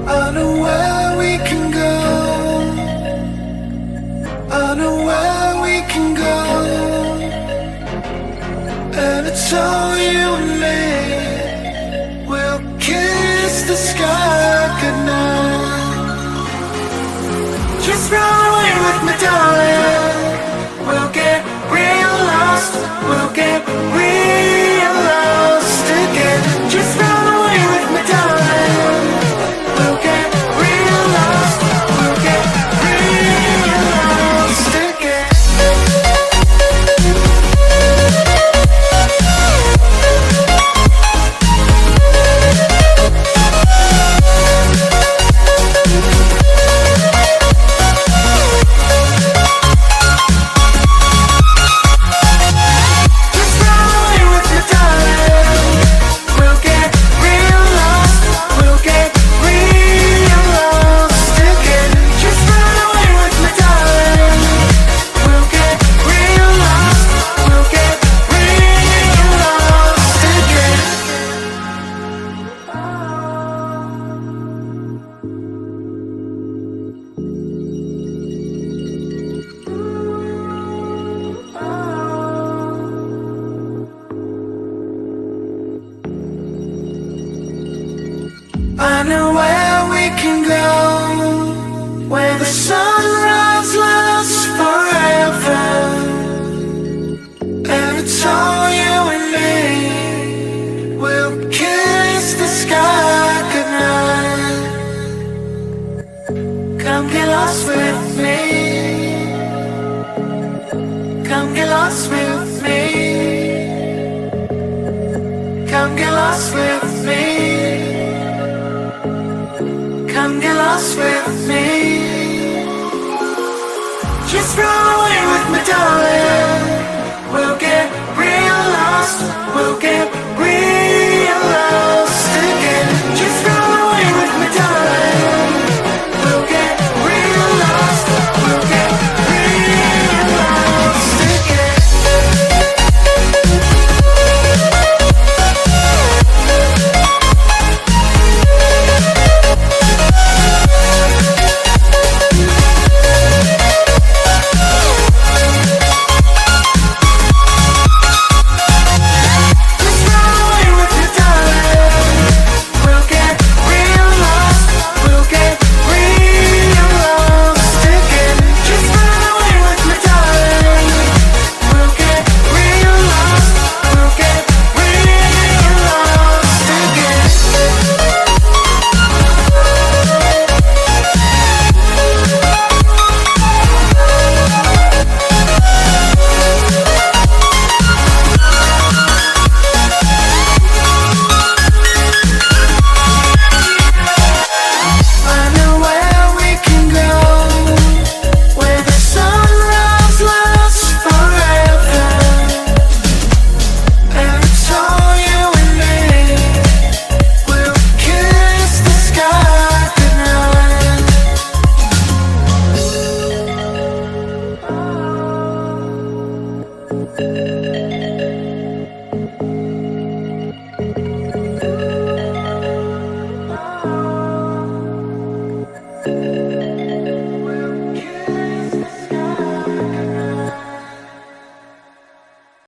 I know where we can go. I know where we can go. And it's all you and me. We'll kiss the sky goodnight. Just run away with me, darling. We'll get real lost. We'll get real lost again. Just run away with me, darling. We'll get real lost. We'll get real lost again. Just run away with me, darling. We'll get real lost. We'll get real lost again. Just run away with me, darling. We'll get real lost. We'll get real lost again. I know where we can go, where the sunrise lasts forever. And it's all you and me. We'll kiss the sky goodnight. Come get lost with me. Come get lost with me. Come get lost with me. Come get lost with me. Just run away with me, darling.